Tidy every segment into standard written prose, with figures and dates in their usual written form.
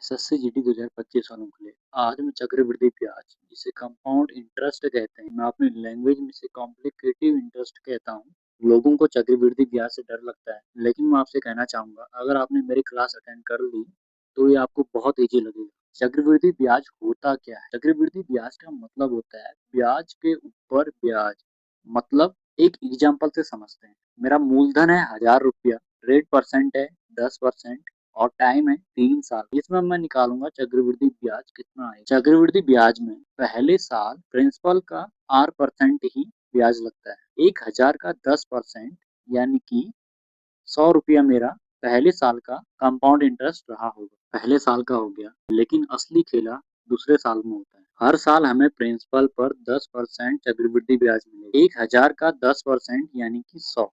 SSC-GT 2025 वालों के लिए आज मैं चक्रवृद्धि ब्याज जिसे कंपाउंड इंटरेस्ट कहते हैं, मैं अपनी लैंग्वेज में इसे कॉम्प्लिकेटिव इंटरेस्ट कहता हूँ। लोगों को चक्रवृद्धि ब्याज से डर लगता है, लेकिन मैं आपसे कहना चाहूंगा अगर आपने मेरी क्लास अटेंड कर ली तो ये आपको बहुत इजी लगेगा। चक्रवृद्धि ब्याज होता क्या है? चक्रवृद्धि ब्याज का मतलब होता है ब्याज के ऊपर ब्याज। मतलब एक एग्जाम्पल से समझते हैं। मेरा मूलधन है 1000 रुपया, रेट परसेंट है 10% और टाइम है 3 साल। इसमें मैं निकालूंगा चक्रवृद्धि ब्याज कितना है। चक्रवृद्धि ब्याज में पहले साल प्रिंसिपल का 8% ही ब्याज लगता है। 1000 का 10% यानी कि 100 रुपया मेरा पहले साल का कंपाउंड इंटरेस्ट रहा होगा। पहले साल का हो गया, लेकिन असली खेला दूसरे साल में होता है। हर साल हमें प्रिंसिपल पर 10% चक्रवृद्धि ब्याज मिलेगा। 1000 का 10% यानी कि 100।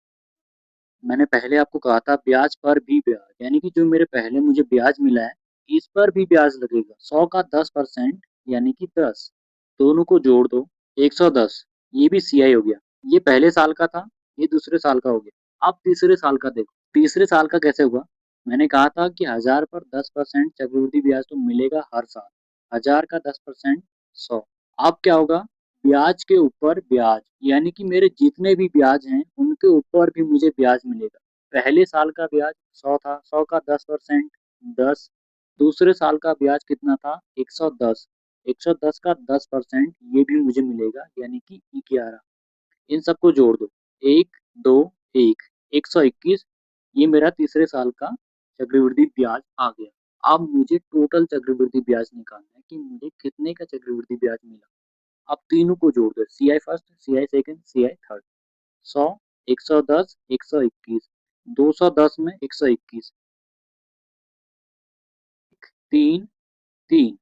मैंने पहले आपको कहा था ब्याज पर भी ब्याज, यानी कि जो मेरे पहले मुझे ब्याज मिला है इस पर भी ब्याज लगेगा। 100 का 10% यानी कि 10, दोनों को जोड़ दो 110। ये भी सीआई हो गया। ये पहले साल का था, ये दूसरे साल का हो गया। अब तीसरे साल का देखो, तीसरे साल का कैसे हुआ। मैंने कहा था कि 1000 पर 10% चक्रवृद्धि ब्याज तो मिलेगा हर साल। 1000 का 10% 100। अब क्या होगा, ब्याज के ऊपर ब्याज, यानी कि मेरे जितने भी ब्याज हैं उनके ऊपर भी मुझे ब्याज मिलेगा। पहले साल का ब्याज 100 था, 100 का 10% 10। दूसरे साल का ब्याज कितना था 110, 110 का 10% ये भी मुझे मिलेगा यानी कि 11। इन सबको जोड़ दो, 1 2 1, 121। ये मेरा तीसरे साल का चक्रवृद्धि ब्याज आ गया। अब मुझे टोटल चक्रवृद्धि ब्याज निकालना है कि मुझे कितने का चक्रवृद्धि ब्याज मिला। अब तीनों को जोड़ दो, सी आई फर्स्ट, सी आई सेकेंड, सी आई थर्ड। 100, 110, 121, 210 में 121, 3 3,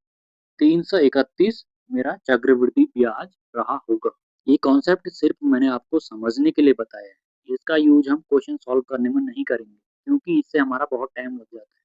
331 मेरा चक्रवृद्धि ब्याज रहा होगा। ये कॉन्सेप्ट सिर्फ मैंने आपको समझने के लिए बताया है। इसका यूज हम क्वेश्चन सॉल्व करने में नहीं करेंगे, क्योंकि इससे हमारा बहुत टाइम लग जाता है।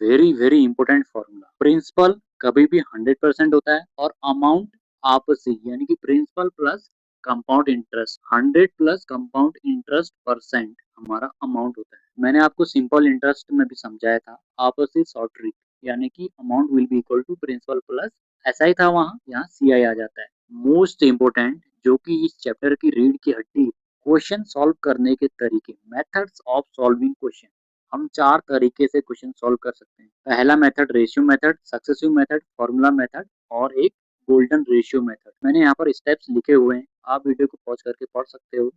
Very very important formula, principal कभी भी 100% होता है और अमाउंट आपसी, यानी कि principal plus compound interest, 100 plus compound interest percent हमारा अमाउंट होता है। मैंने आपको सिंपल इंटरेस्ट में भी समझाया था, आपसी शॉर्ट ट्रिक, यानी कि amount will be equal to principal plus, ऐसा ही था वहाँ, यहाँ सी आई आ जाता है। मोस्ट इंपोर्टेंट, जो कि इस चैप्टर की रीढ़ की हड्डी, क्वेश्चन सॉल्व करने के तरीके, मेथड्स ऑफ सॉल्विंग क्वेश्चन। हम 4 तरीके से क्वेश्चन सॉल्व कर सकते हैं। पहला method ratio method, successive method, formula method और एक गोल्डन रेशियो मेथड। मैंने यहाँ पर स्टेप्स लिखे हुए हैं, आप वीडियो को पॉज करके पढ़ सकते हो।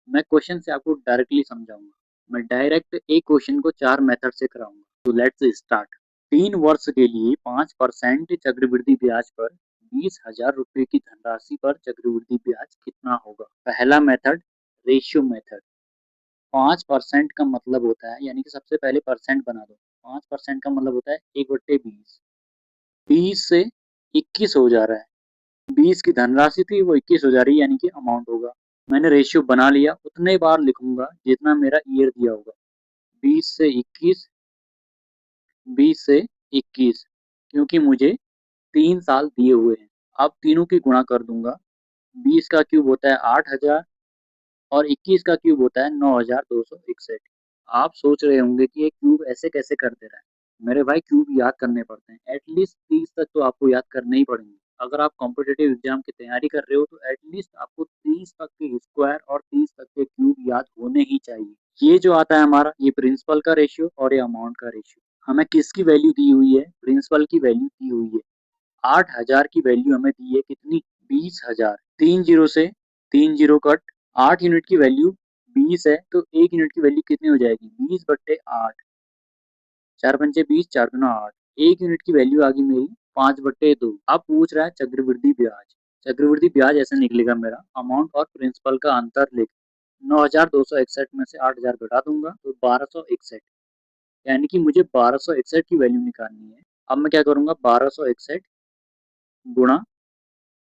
मैं क्वेश्चन से आपको डायरेक्टली समझाऊंगा। मैं डायरेक्ट एक क्वेश्चन को 4 मेथड से कराऊंगा। तो लेट्स स्टार्ट। 3 वर्ष के लिए 5% चक्रवृद्धि ब्याज पर 20,000 रुपए की धनराशि पर चक्रवृद्धि ब्याज कितना होगा। पहला मेथड रेशियो मेथड। 5% का मतलब होता है, यानी कि सबसे पहले परसेंट बना दो। 5% का मतलब होता है 1/20। 20 से 21 हो जा रहा है। 20 की धनराशि थी, वो 21 हो जा रही है, यानी कि अमाउंट होगा। मैंने रेशियो बना लिया, उतने बार लिखूंगा जितना मेरा ईयर दिया होगा। 20 से 21, 20 से 21, क्योंकि मुझे 3 साल दिए हुए हैं। अब तीनों की गुणा कर दूंगा। 20 का क्यूब होता है 8000 और 21 का क्यूब होता है 9261। आप सोच रहे होंगे कि ये क्यूब ऐसे कैसे कर दे रहा है। मेरे भाई, क्यूब याद करने पड़ते हैं। एटलीस्ट 30 तक तो आपको याद करने ही पड़ेंगे। अगर आप कॉम्पिटिटिव एग्जाम की तैयारी कर रहे हो तो एटलीस्ट आपको 30 तक के स्क्वायर और 30 तक के क्यूब याद होने ही चाहिए। ये जो आता है हमारा, ये प्रिंसिपल का रेशियो और ये अमाउंट का रेशियो। हमें किसकी वैल्यू दी हुई है? प्रिंसिपल की वैल्यू दी हुई है। 8000 की वैल्यू हमें दी है कितनी? 20,000। 3 जीरो से 3 जीरो कट, 8 यूनिट की वैल्यू 20 है तो 1 यूनिट की वैल्यू कितनी हो जाएगी? 20/8। 4 पंचे 20, 4 दूना 8। 1 यूनिट की वैल्यू आ गई मेरी 5/2। अब पूछ रहा है चक्रवृद्धि ब्याज। चक्रवृद्धि ब्याज ऐसे निकलेगा मेरा, अमाउंट और प्रिंसिपल का अंतर लेकर 9261 में से 8000 घटा दूंगा तो 1261, यानी कि मुझे 1261 की वैल्यू निकालनी है। अब मैं क्या करूंगा, 1261 गुणा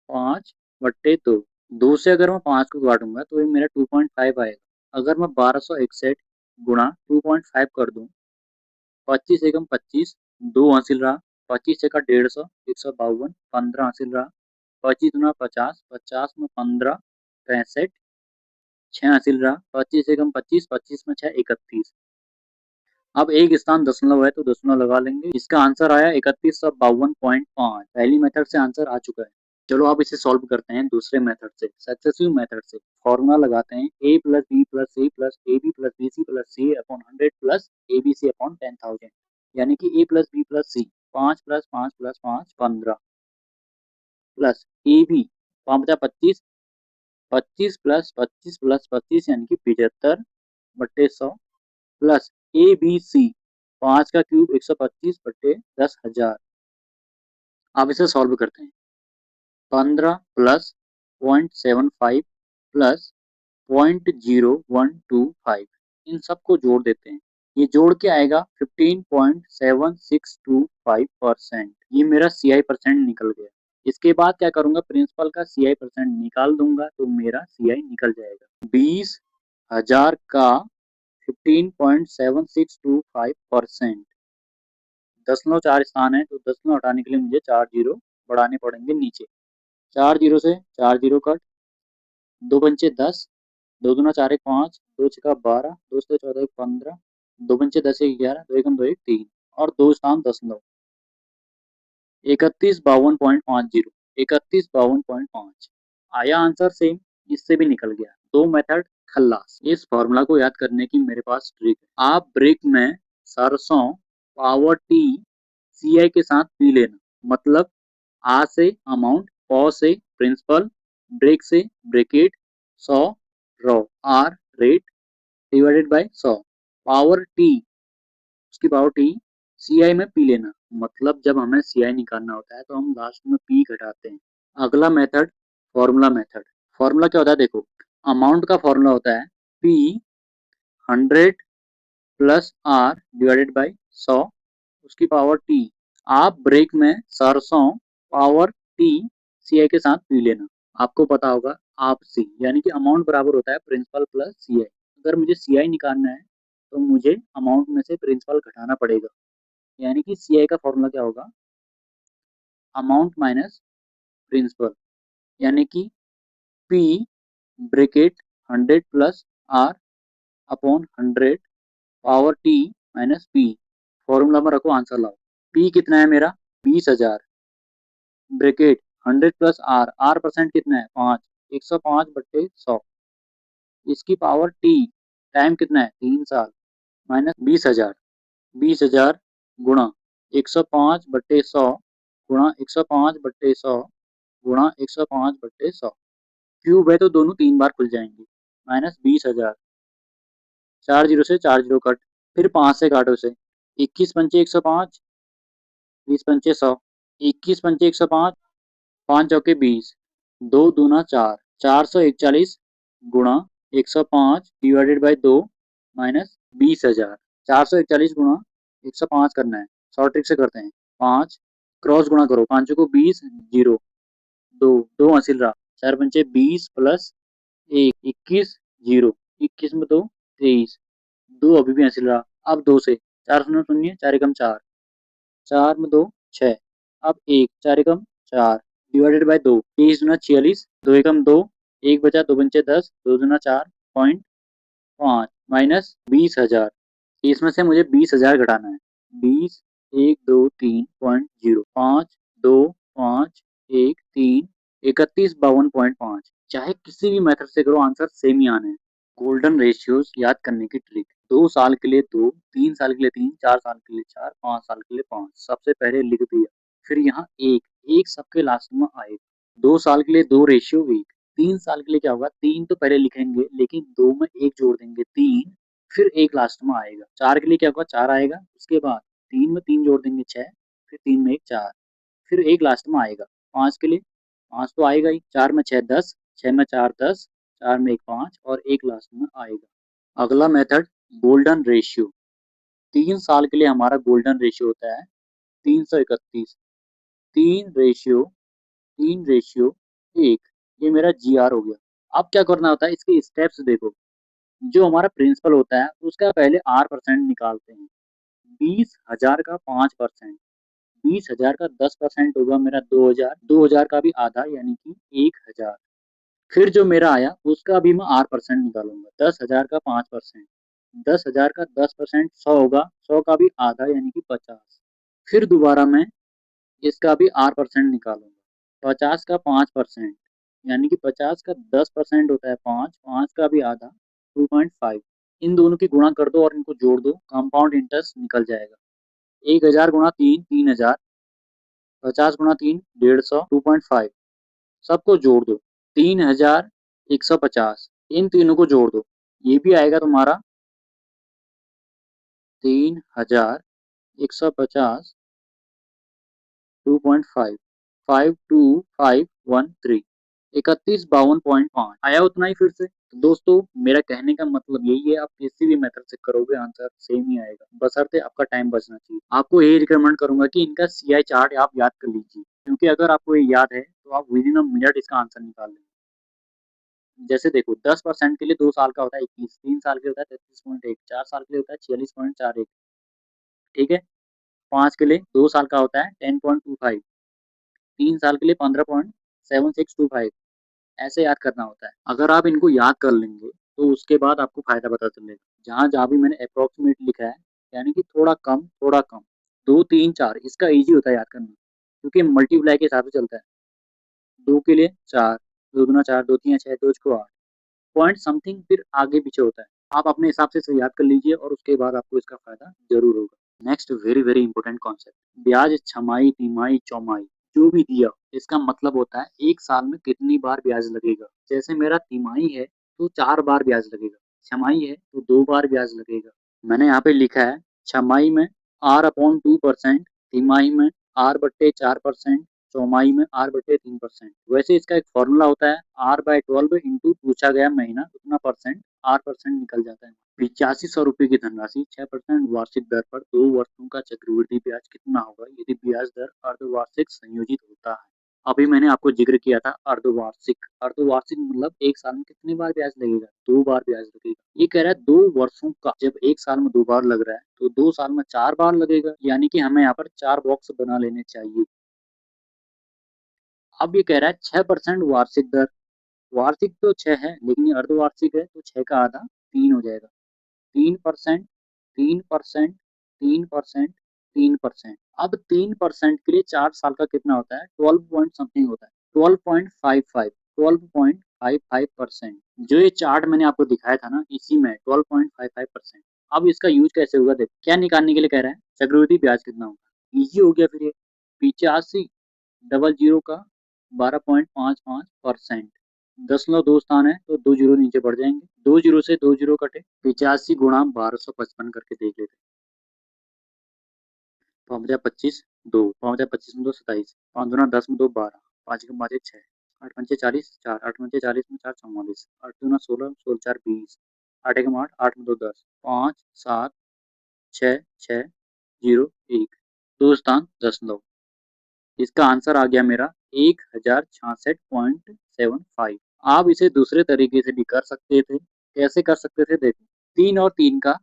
5/2। 2 से अगर मैं 5 को काटूंगा तो ये मेरा 2.5 आएगा। अगर मैं 1261 गुणा 2.5 कर दूं, 25 एकम 25, 2 हासिल रहा। 25 छक्का 150, 152, 15 हासिल रहा। 25 दूना 50, 50 में 15 65, 6 हासिल रहा। 25 एकम 25, 25 में 6 31। अब एक स्थान दशमलव है तो दशमलव लगा लेंगे। इसका आंसर आया 3152.5। पहली मेथड से आंसर आ चुका है। चलो अब इसे सॉल्व करते हैं दूसरे मेथड से, सक्सेसिव मेथड से। फॉर्मूला लगाते हैं a plus b plus c plus a b plus b c plus c upon 100 plus a b c upon 10,000, यानी कि a plus b plus c 5 plus 5 plus 5 15 plus a b 5 25 plus 25 plus 25 यानी कि 75 बट्टे 100 plus a b सी 5 का cube 125 बट्टे 10,000। अब इसे solve करते हैं। 15 प्लस 0.75 प्लस 0.0125, इन सबको जोड़ देते हैं। ये जोड़ के आएगा 15.7625%। ये मेरा CI परसेंट निकल गया। इसके बाद क्या करूंगा, प्रिंसिपल का CI परसेंट निकाल दूंगा तो मेरा CI निकल जाएगा। 20,000 का 15.7625%। दशमलव 4 स्थान है तो दशमलव हटाने के लिए मुझे 4 जीरो बढ़ाने पड़ेंगे नीचे। 4 जीरो से 4 जीरो कट, 2 पंचे 10, 2 दूना 4 एक 5, 2 छक्का 12, 2 से 14 एक 15, 2 पंचे 10 एक 11, 2 एकम 2 एक 3 और 2 स्थान दशमलव। 3152.50, 3152.5 आया आंसर सेम, इससे भी निकल गया। दो मेथड खल्लास। इस फॉर्मूला को याद करने की मेरे पास ट्रिक है। आप ब्रेक में सरसों पावर टी CI के साथ पी लेना, मतलब आ से अमाउंट, प से प्रिंसिपल, ब्रेक से ब्रेकेट, 100 रॉ, R rate divided by 100, power T, उसकी पावर टी CI में पी लेना, मतलब जब हमें CI निकालना होता है तो हम लास्ट में पी घटाते हैं। अगला मेथड फॉर्मूला मेथड। फॉर्मूला क्या होता है देखो, अमाउंट का फॉर्मूला होता है P 100 plus R divided by 100 उसकी पावर टी। आप ब्रेक में सरसों पावर टी CI के साथ पी लेना। आपको पता होगा आप सी, यानी कि अमाउंट बराबर होता है प्रिंसिपल प्लस CI। अगर मुझे CI निकालना है तो मुझे अमाउंट में से प्रिंसिपल घटाना पड़ेगा, यानी कि CI का फॉर्मूला क्या होगा, अमाउंट माइनस प्रिंसिपल, यानी कि P bracket 100 plus R upon 100 power T minus P। Formula में रखो, आंसर लाओ। P कितना है मेरा 20,000, bracket 100 plus R, R percent कितना है 5, 105 बट्टे 100, इसकी पावर टी, टाइम कितना है 3 साल, माइनस 20,000, 20,000 गुणा 105 बट्टे 100 गुणा 105 बट्टे 100 गुणा 105 बट्टे 100। क्यूब है तो दोनों 3 बार खुल जाएंगे, माइनस 20,000। 4 जीरो से 4 जीरो कट, फिर 5 से काटो से, 21 पंचे 105, 20 पंचे 100, 21 पंचे 105, 5 चौके 20, 2 दूना 4, 441 गुणा 105 डिवाइडेड बाई 2 माइनस 20,000। 441 गुणा 105 करना है, शॉर्ट ट्रिक से करते हैं। 5 क्रॉस गुणा करो, 5 को 20, जीरो, 2 2 हासिल रहा, 4 पंचे 20 प्लस 1 21, जीरो, 21 में 2 23, 2 अभी भी हासिल रहा। अब 2 से 4 शून्य शून्य, 4 एकम 4, 4 में 2 6, अब 1 4 एकम 4 डिवाइडेड बाय 2, 23 दूना 46, 2 एकम 2, 1 बचा, 2 पंचे 10, 2 दूना 4.5 माइनस 20,000। इसमें से मुझे 20,000 घटाना है। 20 1 2 3.0 5 2 5 1 3 3152.5। चाहे किसी भी मेथड से करो आंसर सेम ही आना है। गोल्डन रेशियोज याद करने की ट्रिक, 2 साल के लिए 2, 3 साल के लिए 3, 4 साल के लिए 4, 5 साल के लिए 5, सबसे पहले लिख दिया। फिर यहाँ एक सबके लास्ट में आएगा। 2 साल के लिए 2 रेशियो 1, 3 साल के लिए क्या होगा, 3 तो पहले लिखेंगे लेकिन 2 में 1 जोड़ देंगे 3, फिर 1 लास्ट में आएगा। 4 के लिए क्या होगा, 4 आएगा, उसके बाद 3 में 3 जोड़ देंगे 6, फिर 3 में 1 4, फिर 1 लास्ट में आएगा। 5 के लिए 5 तो आएगा ही, 4 में 6 10, 6 में 4 10, 4 में 1 5 और 1 लास्ट में आएगा। अगला मेथड गोल्डन रेशियो। 3 साल के लिए हमारा गोल्डन रेशियो होता है 331, 3:1, ये मेरा GR हो गया। अब क्या करना होता है, इसके स्टेप्स देखो। जो हमारा प्रिंसिपल होता है उसका पहले R परसेंट निकालते हैं। 20,000 का 5%, 20,000 का 10% होगा मेरा 2,000, 2,000 का भी आधा यानी कि 1,000। फिर जो मेरा आया उसका भी मैं R परसेंट निकालूंगा, 10,000 का 5%, 10,000 का 10% 100 होगा, 100 का भी आधा यानी कि 50। फिर दोबारा मैं इसका भी R% निकालूंगा, 50 का 5% यानी कि 50 का 10% होता है 5, 5 का भी आधा 2.5। इन दोनों की गुणा कर दो और इनको जोड़ दो, कंपाउंड इंटरेस्ट निकल जाएगा। 1000 गुणा 3 3000, 50 गुणा 3 150, 2.5 सबको जोड़ दो, 3150। इन तीनों को जोड़ दो, ये भी आएगा तुम्हारा 3150 2.5 52513 3152.5 आया उतना ही फिर से। तो दोस्तों मेरा कहने का मतलब यही है, आप किसी भी मेथड से करोगे आंसर सेम ही आएगा, बशर्ते आपका टाइम बचना चाहिए। आपको यही रिकमेंड करूंगा कि इनका सीआई चार्ट आप याद कर लीजिए, क्योंकि अगर आपको ये याद है तो आप विद इन अ मिनट इसका आंसर निकाल लेंगे। जैसे देखो 10% के लिए 2 साल का होता है 21, 3 साल के होता है 33.1, 4 साल के लिए होता है 46.41, ठीक है। 5 के लिए 2 साल का होता है 10.25, 3 साल के लिए 15.7625। ऐसे याद करना होता है। अगर आप इनको याद कर लेंगे तो उसके बाद आपको फायदा पता चलेगा। जहाँ जहाँ भी मैंने अप्रोक्सीमेट लिखा है यानी कि थोड़ा कम 2 3 4 इसका इजी होता है याद करना, क्योंकि मल्टीप्लाई के हिसाब से चलता है। 2 के लिए 4, 2 दूना 4, 2 तिया 6, 2 छको 8, पॉइंट समथिंग फिर आगे पीछे होता है। आप अपने हिसाब से इसे याद कर लीजिए और उसके बाद आपको इसका फायदा जरूर होगा। Next very very important concept, ब्याज छमाही तिमाही चौमाही जो भी दिया इसका मतलब होता है एक साल में कितनी बार ब्याज लगेगा। जैसे मेरा तिमाही है तो 4 बार ब्याज लगेगा, छमाही है तो 2 बार ब्याज लगेगा। मैंने यहाँ पे लिखा है छमाही में R/2%, तिमाही में R/4%, चौमाही में R/3%। वैसे इसका एक फॉर्मूला होता है R/12 इंटू पूछा गया महीना उतना परसेंट, R% निकल जाता है। 8500 रुपये की धनराशि 6% वार्षिक दर पर 2 वर्षों का चक्रवृद्धि ब्याज कितना होगा यदि ब्याज दर अर्धवार्षिक संयोजित होता है। अभी मैंने आपको जिक्र किया था अर्धवार्षिक, अर्धवार्षिक मतलब एक साल में कितनी बार ब्याज लगेगा, 2 बार ब्याज लगेगा। ये कह रहा है 2 वर्षों का, जब एक साल में 2 बार लग रहा है तो 2 साल में 4 बार लगेगा, यानी कि हमें यहाँ पर 4 बॉक्स बना लेने चाहिए। अब ये कह रहा है 6% वार्षिक दर, वार्षिक तो 6 है लेकिन ये अर्धवार्षिक है तो 6 का आधा 3 हो जाएगा। 3%, 3%, 3%, 3%। अब 3% के लिए 4 साल का कितना होता है, 12 पॉइंट समथिंग होता है, 12.55, 12.55%। जो ये चार्ट मैंने आपको दिखाया था ना इसी में 12.55%। अब इसका यूज कैसे होगा देखो, क्या निकालने के लिए कह रहा है, चक्रवृद्धि ब्याज कितना होगा, इजी हो गया फिर ये 85 का 12.55%। 0.2 स्थान है तो 2 जीरो नीचे बढ़ जाएंगे, 2 जीरो से 2 जीरो कटे, 85 गुणा 1255 करके देख लेते हैं। 5×25 2, 5×25 में 2 27, 5 दूना 10 में 2 12, 5 के 5 6, 8 पंचे 40 4, 8 पंचे 40 में 4 44, 8 दूना 16, 16 4 20, 8 एक 8, 8 में 2 10, 5 7 6 6 0 1, 2 स्थान 10 इसका आंसर आ गया मेरा 1066.75। आप इसे दूसरे तरीके से भी कर सकते थे, कैसे कर सकते थे देखो, 3 और 3 का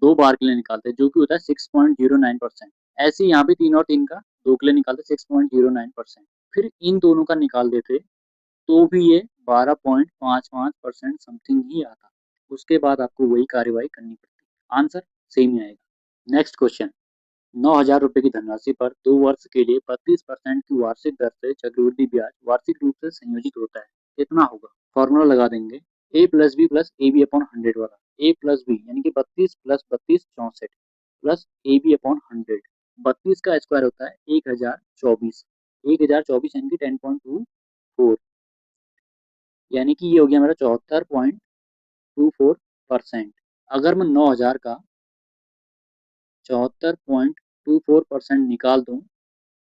2 बार के लिए निकालते जो कि होता है 6.09%। ऐसे यहाँ भी 3 और 3 का 2 के लिए निकालते 6.09%, फिर इन दोनों का निकाल देते तो भी ये 12.55% समथिंग ही आता। उसके बाद आपको वही कार्यवाही करनी पड़ती, आंसर सेम ही आएगा। नेक्स्ट क्वेश्चन, 9,000 रुपये की धनराशि पर 2 वर्ष के लिए 32% की वार्षिक दर से चक्रवृद्धि ब्याज वार्षिक रूप से संयोजित होता है, कितना होगा। फॉर्मूला लगा देंगे a plus b plus a b upon 100 वाला, a प्लस बी यानी कि 32 plus 32 64 plus a b upon 100। 32 का स्क्वायर होता है 1024, 1024 यानी कि 10.24, यानी कि ये हो गया मेरा 74.24%। अगर मैं 9,000 का 74.24% निकाल दूं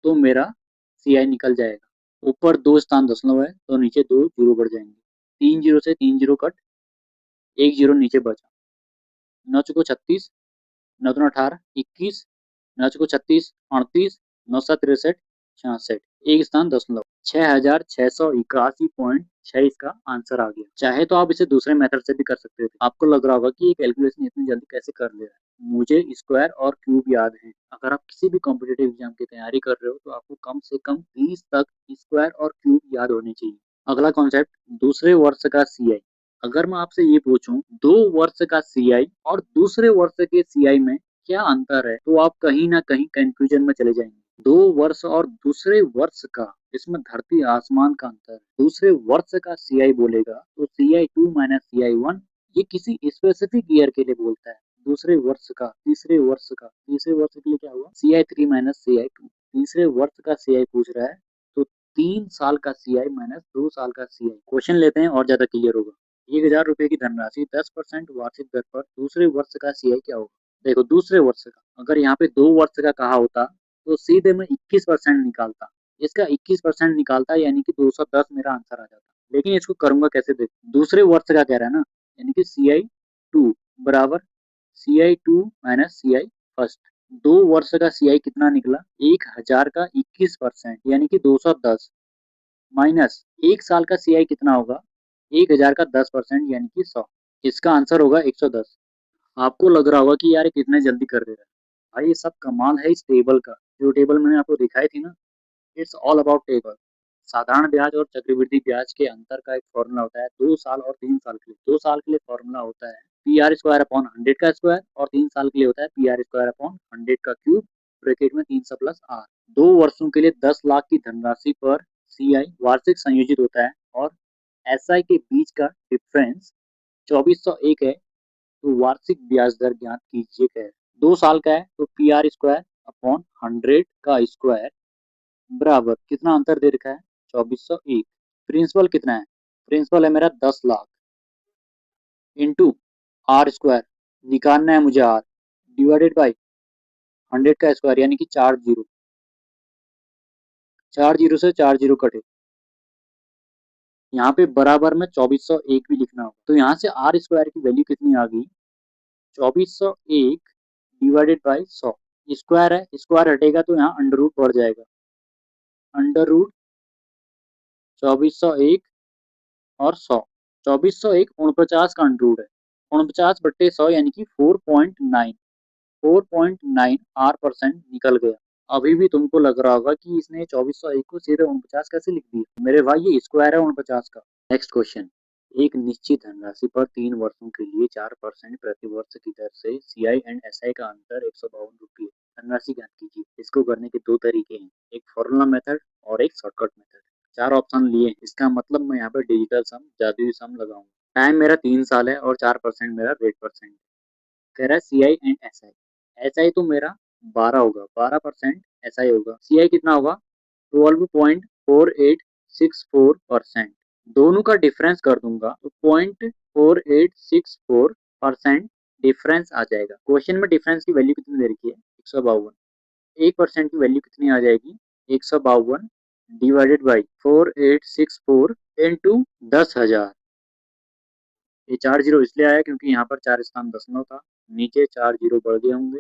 तो मेरा CI निकल जाएगा। ऊपर 2 स्थान दशमलव है तो नीचे 2 जीरो बढ़ जाएंगे, 3 जीरो से 3 जीरो कट, 1 जीरो नीचे बचा, 9 चौको 36, 9 दूना 18 21, 9 चौको 36 38, 9 7 63 66, एक स्थान दशमलव, 6,681.6 इसका आंसर आ गया। चाहे तो आप इसे दूसरे मेथड से भी कर सकते थे। आपको लग रहा होगा कि ये कैलकुलेशन इतनी जल्दी कैसे कर ले रहा है, मुझे स्क्वायर और क्यूब याद है। अगर आप किसी भी कॉम्पिटिटिव एग्जाम की तैयारी कर रहे हो तो आपको कम से कम 20 तक स्क्वायर और क्यूब याद होने चाहिए। अगला कॉन्सेप्ट, दूसरे वर्ष का CI। अगर मैं आपसे ये पूछूं 2 वर्ष का सीआई और दूसरे वर्ष के सीआई में क्या अंतर है, तो आप कहीं ना कहीं कंफ्यूजन में चले जाएंगे। 2 वर्ष और दूसरे वर्ष का, इसमें धरती आसमान का अंतर है। दूसरे वर्ष का सीआई बोलेगा तो CI2 माइनस CI1, ये किसी स्पेसिफिक ईयर के लिए बोलता है। दूसरे वर्ष का, तीसरे वर्ष के लिए क्या हुआ, CI3 माइनस CI2। तीसरे वर्ष का सीआई पूछ रहा है तो 3 साल का सीआई माइनस 2 साल का सीआई। क्वेश्चन लेते हैं और ज्यादा क्लियर होगा। 1,000 रुपए की धनराशि 10% वार्षिक दर पर दूसरे वर्ष का सीआई क्या होगा। देखो दूसरे वर्ष का, अगर यहाँ पे 2 वर्ष का कहा होता तो सीधे मैं 21% निकालता। इसका 21% निकालता यानी कि 210 मेरा आंसर आ जाता। लेकिन इसको करूंगा कैसे, देखो दूसरे वर्ष का कह रहा है ना, यानी कि CI2 बराबर CI2 माइनस CI फर्स्ट। 2 वर्ष का सीआई कितना निकला, 1,000 का 21% यानी कि 210 माइनस 1 साल का सीआई कितना होगा, 1,000 का 10% यानी कि 100। इसका आंसर होगा 110। आपको लग रहा होगा कि यार ये कितने जल्दी कर दे रहा है। भाई ये सब कमाल है इस टेबल का। जो टेबल मैंने आपको दिखाई थी ना, इट्स ऑल अबाउट टेबल। साधारण ब्याज और चक्रवृद्धि ब्याज के अंतर का एक फॉर्मूला होता है 2 साल और 3 साल के लिए। 2 साल के लिए फॉर्मूला होता है PR² अपॉन 100 का स्क्वायर, और 3 साल के लिए होता है PR² अपॉन 100 का क्यूब, ब्रैकेट में 300 प्लस R। 2 वर्षों के लिए 10 लाख की धनराशि पर सीआई वार्षिक संयोजित होता है और एसआई के बीच का डिफरेंस 2401 है, तो वार्षिक ब्याज दर ज्ञात कीजिए क्या है। 2 साल का है तो PR² अपॉन 100 का स्क्वायर बराबर कितना अंतर दे रखा है, 2401। प्रिंसिपल कितना है, प्रिंसिपल है मेरा 10 लाख इंटू R² निकालना है मुझे R, डिवाइडेड बाई 100 का स्क्वायर यानी कि 4 जीरो से 4 जीरो कटे। यहाँ पे बराबर में 2401 भी लिखना होगा। तो यहाँ से R² की वैल्यू कितनी आ गई, 2401 डिवाइडेड बाई 100। स्क्वायर है, स्क्वायर हटेगा तो यहाँ अंडर रूट बढ़ जाएगा, अंडर रूट 2401 और 100। 2401 49 का अंडर रूट है, 49/100 यानी कि 4.9, 4.9 R% निकल गया। अभी भी तुमको लग रहा होगा कि इसने 2401 को सीधे 49 कैसे लिख दिया। मेरे भाई ये स्क्वायर है 49 का। नेक्स्ट क्वेश्चन, एक निश्चित धनराशि पर 3 वर्षों के लिए 4% प्रति वर्ष की दर से सीआई एंड एसआई का अंतर 152 रुपये धनराशि ज्ञात कीजिए। इसको करने के 2 तरीके हैं, एक फॉर्मूला मेथड और एक शॉर्टकट मेथड। 4 ऑप्शन लिए, इसका मतलब मैं यहाँ पे डिजिटल सम, जादुई सम लगाऊंगा। टाइम मेरा 3 साल है और 4% मेरा रेट परसेंट। कह रहा है सीआई एंड एसआई। एसआई तो मेरा 12 होगा, 12% एसआई होगा। सीआई कितना होगा, 12.4864%। दोनों का डिफरेंस कर दूंगा तो 0.4864% डिफरेंस आ जाएगा। क्वेश्चन में डिफरेंस की वैल्यू कितनी दे रखी है, 152। 1% की वैल्यू कितनी आ जाएगी, 152 डिवाइडेड बाई 4864 इंटू 10,000। ये 4 जीरो इसलिए आया क्योंकि यहाँ पर 4 स्थान दशमलव था, नीचे 4 जीरो बढ़ गए होंगे,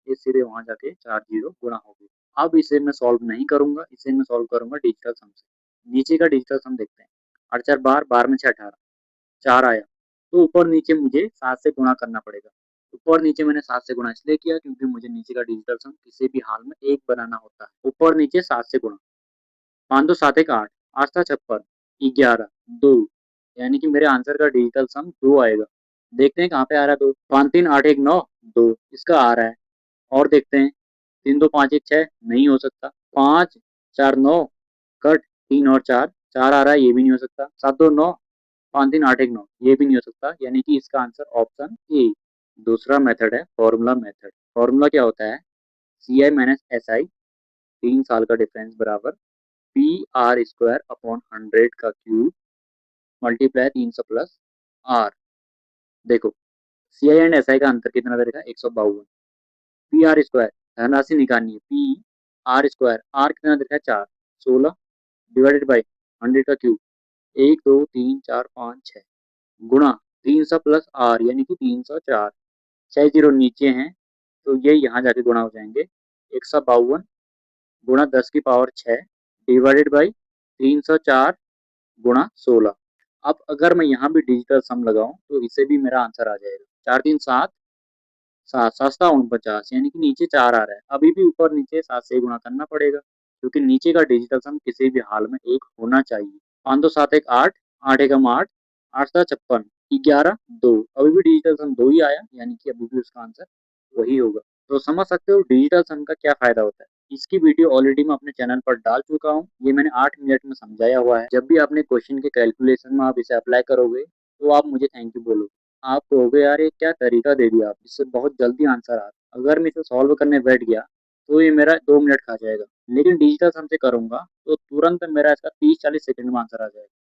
ये सीधे वहां जाके 4 जीरो गुणा हो गए। अब इसे मैं सॉल्व नहीं करूंगा, इसे मैं सॉल्व करूंगा डिजिटल सम से। नीचे का डिजिटल सम देखते हैं। 8×4 12, 12 में 6 18, 4 आया। तो ऊपर नीचे मुझे 7 से गुणा करना पड़ेगा। ऊपर नीचे मैंने 7 से गुणा इसलिए किया क्योंकि मुझे नीचे का डिजिटल सम किसी भी हाल में 1 बनाना होता है। ऊपर नीचे 7 से गुणा, 5 2 7 1 8, 8 7 56, 11 2, यानी कि मेरे आंसर का डिजिटल सम 2 आएगा। देखते हैं कहाँ पे आ रहा है 2, 5 3 8 1 9 2 इसका आ रहा है। और देखते हैं 3 2 5 1 6 नहीं हो सकता, 5 4 9 कट, 3 और 4 4 आ रहा है, ये भी नहीं हो सकता, 7 2 9, 5 3 8 1 9 ये भी नहीं हो सकता, यानी कि इसका आंसर ऑप्शन ए। दूसरा मेथड है फॉर्मूला मेथड। फॉर्मूला क्या होता है, सीआई माइनस एसआई, 3 साल का डिफरेंस बराबर PR² अपॉन 100 का क्यूब मल्टीप्लाई 300 प्लस R। देखो सीआई एंड एसआई का अंतर कितना रहेगा, 152। PR² धनराशि निकालनी है, PR² R कितना देखा है, 4, 16 डिवाइडेड बाई 100 का क्यूब, 1 2 3 4 5 6 गुणा 300 प्लस R यानी कि 304। 6 जीरो नीचे हैं तो ये यहाँ जाके गुणा हो जाएंगे, 152 गुणा 10 की पावर 6 डिवाइडेड बाई 304 गुणा 16। अब अगर मैं यहाँ भी डिजिटल सम लगाऊं तो इसे भी मेरा आंसर आ जाएगा, 4 3 7, 7 7 49 यानी कि नीचे 4 आ रहा है। अभी भी ऊपर नीचे 7 से गुणा करना पड़ेगा क्योंकि नीचे का डिजिटल सम किसी भी हाल में 1 होना चाहिए। 5 2 7 1 8, 8 एकम 8, 8 7 56, 11 2 अभी भी डिजिटल सन 2 ही आया, यानी कि अभी भी उसका आंसर वही होगा। तो समझ सकते हो डिजिटल सन का क्या फ़ायदा होता है। इसकी वीडियो ऑलरेडी मैं अपने चैनल पर डाल चुका हूँ। ये मैंने 8 मिनट में समझाया हुआ है। जब भी आपने क्वेश्चन के कैलकुलेशन में आप इसे अप्लाई करोगे, तो आप मुझे थैंक यू बोलोगे। आप कहोगे यार ये क्या तरीका दे दिया आप, इससे बहुत जल्दी आंसर आ अगर मैं इसे सॉल्व करने बैठ गया, तो ये मेरा 2 मिनट खा जाएगा। लेकिन डिजिटल सम से करूँगा, तो तुरंत मेरा इसका 30-40 सेकंड में आंसर आ जाएगा।